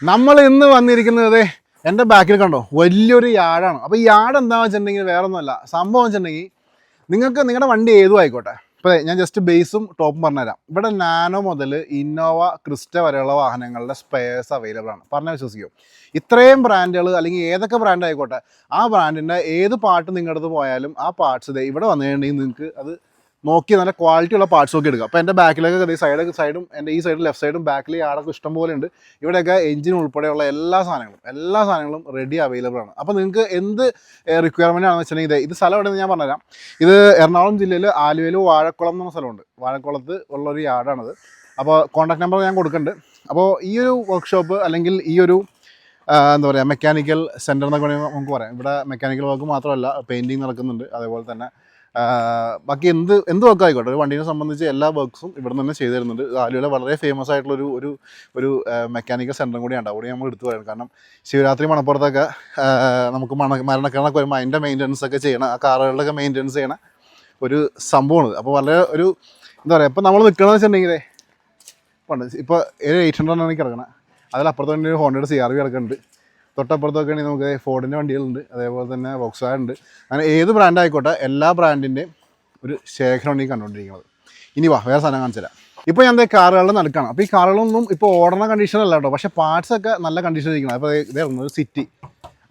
നമ്മൾ ഇന്ന് വന്നിരിക്കുന്നത് എൻ്റെ ബാക്കിൽ കണ്ടോ വലിയൊരു യാർഡാണ്. അപ്പോൾ ഈ യാർഡ് എന്താണെന്ന് വെച്ചിട്ടുണ്ടെങ്കിൽ വേറെ ഒന്നുമല്ല. സംഭവം വെച്ചിട്ടുണ്ടെങ്കിൽ നിങ്ങൾക്ക് നിങ്ങളുടെ വണ്ടി ഏതും ആയിക്കോട്ടെ. ഇപ്പോൾ ഞാൻ ജസ്റ്റ് ബേസും ടോപ്പും പറഞ്ഞുതരാം. ഇവിടെ നാനോ മുതൽ ഇന്നോവ ക്രിസ്റ്റ വരെയുള്ള വാഹനങ്ങളുടെ സ്പെയർസ് അവൈലബിൾ ആണ്. പറഞ്ഞാൽ വിശ്വസിക്കും. ഇത്രയും ബ്രാൻഡുകൾ അല്ലെങ്കിൽ ഏതൊക്കെ ബ്രാൻഡ് ആയിക്കോട്ടെ, ആ ബ്രാൻഡിൻ്റെ ഏത് പാർട്ട് നിങ്ങളുടെ അടുത്ത് പോയാലും ആ പാർട്സ് ഇവിടെ വന്നു കഴിഞ്ഞിട്ടുണ്ടെങ്കിൽ നിങ്ങൾക്ക് അത് നോക്കി നല്ല ക്വാളിറ്റി ഉള്ള പാർട്സ് ഒക്കെ എടുക്കുക. അപ്പോൾ എൻ്റെ ബാക്കിലൊക്കെ സൈഡും എൻ്റെ ഈ സൈഡും ലെഫ്റ്റ് സൈഡും ബാക്കിൽ ആടൊക്കെ ഇഷ്ടം പോലെ ഉണ്ട്. ഇവിടെയൊക്കെ എഞ്ചിൻ ഉൾപ്പെടെയുള്ള എല്ലാ സാധനങ്ങളും റെഡി അവൈലബിൾ ആണ്. അപ്പോൾ നിങ്ങൾക്ക് എന്ത് റിക്വയർമെൻ്റ് ആണെന്ന് വെച്ചിട്ടുണ്ടെങ്കിൽ ഇത് സ്ഥലം എവിടെയെന്ന് ഞാൻ പറഞ്ഞുതരാം. ഇത് എറണാകുളം ജില്ലയിൽ ആലുവയിൽ വാഴക്കുളം എന്ന സ്ഥലമുണ്ട്. വാഴക്കുളത്ത് ഉള്ളൊരു യാർഡാണത്. അപ്പോൾ കോൺടാക്ട് നമ്പർ ഞാൻ കൊടുക്കുന്നുണ്ട്. അപ്പോൾ ഈ ഒരു വർക്ക്ഷോപ്പ് അല്ലെങ്കിൽ ഈ ഒരു എന്താ പറയുക മെക്കാനിക്കൽ സെൻറ്റർ എന്നൊക്കെ വേണമെങ്കിൽ നമുക്ക് പറയാം. ഇവിടെ മെക്കാനിക്കൽ വർക്ക് മാത്രമല്ല, പെയിൻറ്റിങ് നടക്കുന്നുണ്ട്. അതേപോലെ തന്നെ ബാക്കി എന്ത് വർക്ക് ആയിക്കോട്ടെ, ഒരു വണ്ടീനെ സംബന്ധിച്ച് എല്ലാ വർക്ക്സും ഇവിടെ നിന്ന് ചെയ്തു തരുന്നുണ്ട്. ആലുവയിലെ വളരെ ഫേമസ് ആയിട്ടുള്ളൊരു ഒരു മെക്കാനിക്കൽ സെൻറ്ററും കൂടിയാണ്. അവിടെ നമ്മൾ എടുത്തു പറയുന്നത്. കാരണം ശിവരാത്രി മണപ്പുറത്തൊക്കെ നമുക്ക് മരണക്കണക്ക് വരുമ്പോൾ അതിൻ്റെ മെയിൻ്റനൻസ് ഒക്കെ ചെയ്യണം, ആ കാറുകളിലൊക്കെ മെയിൻ്റനൻസ് ചെയ്യണ ഒരു സംഭവമാണ്. അപ്പോൾ വളരെ ഒരു എന്താ പറയുക, ഇപ്പോൾ നമ്മൾ നിൽക്കണമെന്ന് വെച്ചിട്ടുണ്ടെങ്കിൽ ഇപ്പോൾ 800 ആണ് കിടക്കണം. അതിലപ്പുറത്ത് തന്നെ ഒരു ഹോണ്ടയുടെ CR-V കിടക്കുന്നുണ്ട്. തൊട്ടപ്പുറത്തൊക്കെ ആണെങ്കിൽ നമുക്ക് ഫോർഡിൻ്റെ വണ്ടികളുണ്ട്, അതേപോലെ തന്നെ വോക്സ്വാഗൺ ഉണ്ട്. അങ്ങനെ ഏത് ബ്രാൻഡ് ആയിക്കോട്ടെ എല്ലാ ബ്രാൻഡിൻ്റെയും ഒരു ശേഖരമാണ് ഈ കണ്ടുകൊണ്ടിരിക്കുന്നത്. ഇനി വേറെ സാധനം കാണിച്ചു തരാം. ഇപ്പോൾ ഞാൻ കാറുകളുടെ നടക്കുകയാണ്. അപ്പോൾ ഈ കാറുകളൊന്നും ഇപ്പോൾ ഓടുന്ന കണ്ടീഷനല്ല കേട്ടോ, പക്ഷേ പാർട്സൊക്കെ നല്ല കണ്ടീഷനിൽ ഇരിക്കണം. അപ്പോൾ ഇതായിരുന്നു ഒരു സിറ്റി,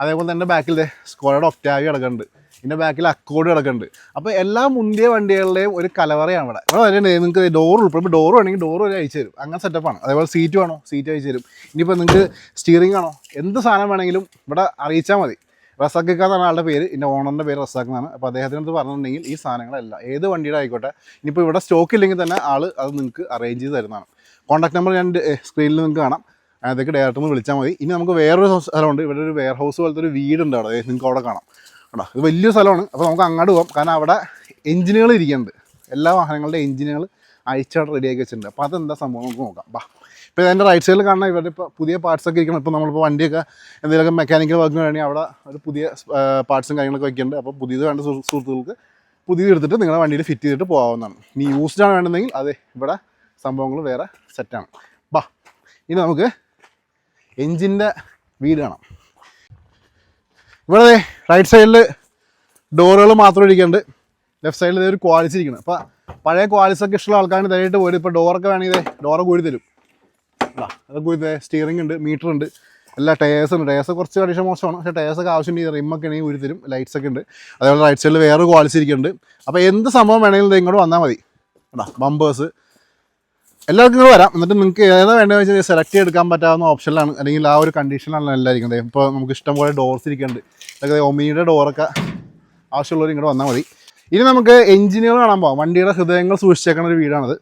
അതേപോലെ തന്നെ ബാക്കിൽ സ്കോഡയുടെ ഒക്ടാവി കിടക്കുന്നുണ്ട്, ഇതിൻ്റെ ബാക്കിൽ അക്കോർഡ് കിടക്കുന്നുണ്ട്. അപ്പോൾ എല്ലാ മുന്തിയ വണ്ടികളുടെയും ഒരു കലവറയാണ് ഇവിടെ. ഇവിടെ വരെ നിങ്ങൾക്ക് ഡോർ ഉൾപ്പെടും. ഇപ്പോൾ ഡോർ വേണമെങ്കിൽ ഡോർ വരെ അയച്ചു തരും, അങ്ങനെ സെറ്റപ്പാണ്. അതേപോലെ സീറ്റ് വേണോ സീറ്റ് അയച്ചു തരും. ഇനിയിപ്പോൾ നിങ്ങൾക്ക് സ്റ്റിയറിംഗ് ആണോ എന്ത് സാധനം വേണമെങ്കിലും ഇവിടെ അറിയിച്ചാൽ മതി. റസാഖ് എന്നാണ് ആളുടെ പേര്, ഇതിൻ്റെ ഓണറിൻ്റെ പേര് റസാഖ് എന്നാണ്. അപ്പോൾ അദ്ദേഹത്തിനടുത്ത് പറഞ്ഞിട്ടുണ്ടെങ്കിൽ ഈ സാധനങ്ങളെല്ലാം ഏത് വണ്ടിയുടെ ആയിക്കോട്ടെ, ഇനിയിപ്പോൾ ഇവിടെ സ്റ്റോക്ക് ഇല്ലെങ്കിൽ തന്നെ ആൾ അത് നിങ്ങൾക്ക് അറേഞ്ച് ചെയ്ത് തരുന്നതാണ്. കോൺടാക്ട് നമ്പർ ഞാൻ സ്ക്രീനിൽ നിങ്ങൾക്ക് കാണാം, അതൊക്കെ ഡയറക്റ്റ് ഒന്ന് വിളിച്ചാൽ മതി. ഇനി നമുക്ക് വേറൊരു സ്ഥലമുണ്ട്. ഇവിടെ ഒരു വെയർ ഹൗസ് പോലത്തെ ഒരു വീടുണ്ട്. അവിടെ നിങ്ങൾക്ക് അവിടെ കാണാം കേട്ടോ. ഇത് വലിയ സ്ഥലമാണ്. അപ്പോൾ നമുക്ക് അങ്ങോട്ട് പോകാം. കാരണം അവിടെ എഞ്ചിനുകൾ ഇരിക്കുന്നുണ്ട്. എല്ലാ വാഹനങ്ങളുടെ എഞ്ചിനുകൾ അയച്ചവിടെ റെഡിയാക്കി വെച്ചിട്ടുണ്ട്. അപ്പോൾ അതെന്താ സംഭവം നമുക്ക് നോക്കാം. ഇപ്പോൾ എൻ്റെ റൈറ്റ് സൈഡിൽ കാണാൻ ഇവരുടെ ഇപ്പോൾ പുതിയ പാർട്സൊക്കെ ഇരിക്കണം. ഇപ്പോൾ നമ്മളിപ്പോൾ വണ്ടിയൊക്കെ എന്തെങ്കിലുമൊക്കെ മെക്കാനിക്കൽ വർക്ക് വേണമെങ്കിൽ അവിടെ ഒരു പുതിയ പാർട്സും കാര്യങ്ങളൊക്കെ വയ്ക്കുന്നുണ്ട്. അപ്പോൾ പുതിയത് വേണ്ട സുഹൃത്തുക്കൾക്ക് പുതിയത് എടുത്തിട്ട് നിങ്ങളുടെ വണ്ടിയിൽ ഫിറ്റ് ചെയ്തിട്ട് പോകാവുന്നതാണ്. ഇനി യൂസ്ഡാണ് വേണമെങ്കിൽ അത് ഇവിടെ സംഭവങ്ങൾ വേറെ സെറ്റാണ്. ഇനി നമുക്ക് എൻജിൻ്റെ വീട് കാണാം. ഇവിടെ റൈറ്റ് സൈഡിൽ ഡോറുകൾ മാത്രം ഇരിക്കുന്നുണ്ട്. ലെഫ്റ്റ് സൈഡിൽ ഒരു ക്വാളിറ്റി ഇരിക്കുന്നത്. അപ്പോൾ പഴയ ക്വാളിറ്റീസൊക്കെ ഇഷ്ടമുള്ള ആൾക്കാർ നേരിട്ട് പോയിട്ട് ഇപ്പോൾ ഡോറൊക്കെ വേണമെങ്കിൽ ഡോറ് കൂടി തരും. അതൊക്കെ കൂടി സ്റ്റിയറിംഗ് ഉണ്ട്, മീറ്റർ ഉണ്ട്, എല്ലാ ടയേഴ്സ് ഉണ്ട്. ടയേഴ്സ് കുറച്ച് കണ്ടീഷൻ മോശമാണ്, പക്ഷേ ടയേഴ്സൊക്കെ ആവശ്യമുണ്ട്. റിമ്മൊക്കെ ആണെങ്കിൽ കൂടി തരും. ലൈറ്റ്സ് ഒക്കെ ഉണ്ട്. അതേപോലെ റൈറ്റ് സൈഡിൽ വേറൊരു ക്വാളിറ്റി ഇരിക്കുന്നുണ്ട്. അപ്പോൾ എന്ത് സംഭവം വേണമെങ്കിലും ഇങ്ങോട്ട് വന്നാൽ മതി. ബമ്പേഴ്സ് എല്ലാവർക്കും ഇങ്ങോട്ട് വരാം. എന്നിട്ട് നിങ്ങൾക്ക് ഏതാ വേണ്ടതെന്ന് വെച്ചാൽ സെലക്ട് ചെയ്തെടുക്കാൻ പറ്റാവുന്ന ഓപ്ഷനിലാണ്, അല്ലെങ്കിൽ ആ ഒരു കണ്ടീഷനിലാണ് എല്ലാം ഇരിക്കുന്നത്. ഇപ്പോൾ നമുക്ക് ഇഷ്ടംപോലെ ഡോർസ് ഇരിക്കുന്നുണ്ട്. അതൊക്കെ ഒമിനിയുടെ ഡോറൊക്കെ ആവശ്യമുള്ളവർ ഇങ്ങോട്ട് വന്നാൽ മതി. ഇനി നമുക്ക് എഞ്ചിനുകൾ കാണാൻ പോകാം. വണ്ടിയുടെ ഹൃദയങ്ങൾ സൂക്ഷിച്ചേക്കുന്ന ഒരു വീടാണത്.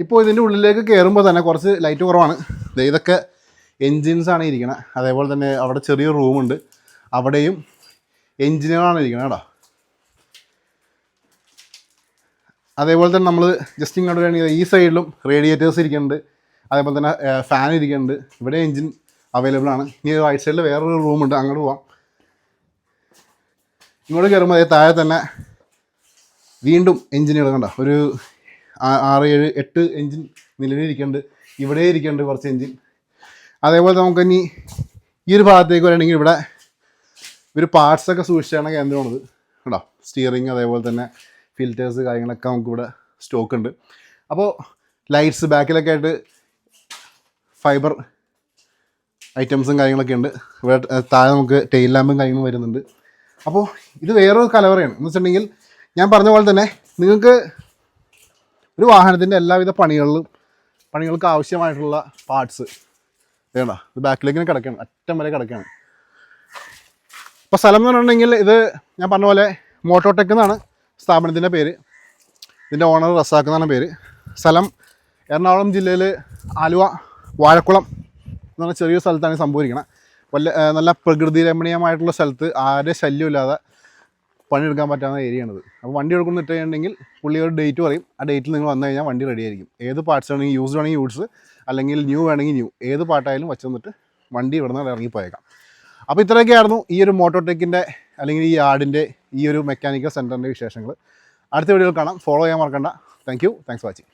ഇപ്പോൾ ഇതിൻ്റെ ഉള്ളിലേക്ക് കയറുമ്പോൾ തന്നെ കുറച്ച് ലൈറ്റ് കുറവാണ്. ഇതൊക്കെ എൻജിൻസാണ് ഇരിക്കുന്നത്. അതേപോലെ തന്നെ അവിടെ ചെറിയ റൂമുണ്ട്, അവിടെയും എൻജിനുകളാണ് ഇരിക്കുന്നത് കേട്ടോ. അതേപോലെ തന്നെ നമ്മൾ ജസ്റ്റ് ഇങ്ങോട്ട് വേണമെങ്കിൽ ഈ സൈഡിലും റേഡിയേറ്റേഴ്സ് ഇരിക്കുന്നുണ്ട്, അതേപോലെ തന്നെ ഫാൻ ഇരിക്കുന്നുണ്ട്. ഇവിടെ എൻജിൻ അവൈലബിൾ ആണ്. ഇനി റൈറ്റ് സൈഡിൽ വേറൊരു റൂമുണ്ട്, അങ്ങോട്ട് പോവാം. ഇങ്ങോട്ട് കയറുമ്പോൾ താഴെ തന്നെ വീണ്ടും എൻജിനുകൾ കണ്ടോ, ഒരു 6, 7, 8 എൻജിൻ നിലവിലിരിക്കുന്നുണ്ട്. ഇവിടെ ഇരിക്കുന്നുണ്ട് കുറച്ച് എൻജിൻ. അതേപോലെ നമുക്ക് ഇനി ഈ ഒരു ഭാഗത്തേക്ക് വരണമെങ്കിൽ ഇവിടെ ഒരു പാർട്സൊക്കെ സൂക്ഷിച്ചാണ് കേന്ദ്രമാണത് കേട്ടോ. സ്റ്റിയറിങ് അതേപോലെ തന്നെ ഫിൽറ്റേഴ്സ് കാര്യങ്ങളൊക്കെ നമുക്കിവിടെ സ്റ്റോക്ക് ഉണ്ട്. അപ്പോൾ ലൈറ്റ്സ് ബാക്കിലൊക്കെ ആയിട്ട് ഫൈബർ ഐറ്റംസും കാര്യങ്ങളൊക്കെ ഉണ്ട്. ഇവിടെ താഴെ നമുക്ക് ടെയിൽ ലാമ്പും കാര്യങ്ങളും വരുന്നുണ്ട്. അപ്പോൾ ഇത് വേറൊരു കലവറയാണ്. എന്ന് വെച്ചിട്ടുണ്ടെങ്കിൽ ഞാൻ പറഞ്ഞ പോലെ തന്നെ നിങ്ങൾക്ക് ഒരു വാഹനത്തിൻ്റെ എല്ലാവിധ പണികൾക്ക് ആവശ്യമായിട്ടുള്ള പാർട്സ് വേണ്ട. ഇത് ബാക്കിലേക്ക് കിടക്കുകയാണ്, അറ്റം വരെ കിടക്കുകയാണ്. ഇപ്പോൾ സ്ഥലം എന്ന് പറഞ്ഞിട്ടുണ്ടെങ്കിൽ ഇത് ഞാൻ പറഞ്ഞ പോലെ മോട്ടോടെക് എന്നാണ് സ്ഥാപനത്തിൻ്റെ പേര്. ഇതിൻ്റെ ഓണർ റസാഖ് എന്നാണ് പേര്. സ്ഥലം എറണാകുളം ജില്ലയിൽ ആലുവ വാഴക്കുളം എന്ന് പറഞ്ഞ ചെറിയ സ്ഥലത്താണ് സംഭവിക്കുന്നത്. നല്ല പ്രകൃതി രമണീയമായിട്ടുള്ള സ്ഥലത്ത് ആരെ ശല്യമില്ലാതെ പണിയെടുക്കാൻ പറ്റാവുന്ന ഏരിയയാണിത്. അപ്പോൾ വണ്ടി എടുക്കുന്ന ഇട്ടുണ്ടെങ്കിൽ പുള്ളി ഒരു ഡേറ്റ് പറയും. ആ ഡേറ്റിൽ നിങ്ങൾ വന്നു കഴിഞ്ഞാൽ വണ്ടി റെഡി ആയിരിക്കും. ഏത് പാർട്സ് വേണമെങ്കിൽ യൂസ്ഡ് വേണമെങ്കിൽ യൂസ്, അല്ലെങ്കിൽ ന്യൂ വേണമെങ്കിൽ ന്യൂ, ഏത് പാർട്ടായാലും വെച്ച് തന്നിട്ട് വണ്ടി ഇവിടെ നിന്ന് ഇറങ്ങിപ്പോയേക്കാം. അപ്പോൾ ഇത്രയൊക്കെയായിരുന്നു ഈ ഒരു മോട്ടോടെക്കിൻ്റെ അല്ലെങ്കിൽ ഈ യാർഡിൻ്റെ ഈ ഒരു മെക്കാനിക്കൽ സെൻറ്ററിൻ്റെ വിശേഷങ്ങൾ. അടുത്ത വീഡിയോയിൽ കാണാം. ഫോളോ ചെയ്യാൻ മറക്കണ്ട. Thanks for watching.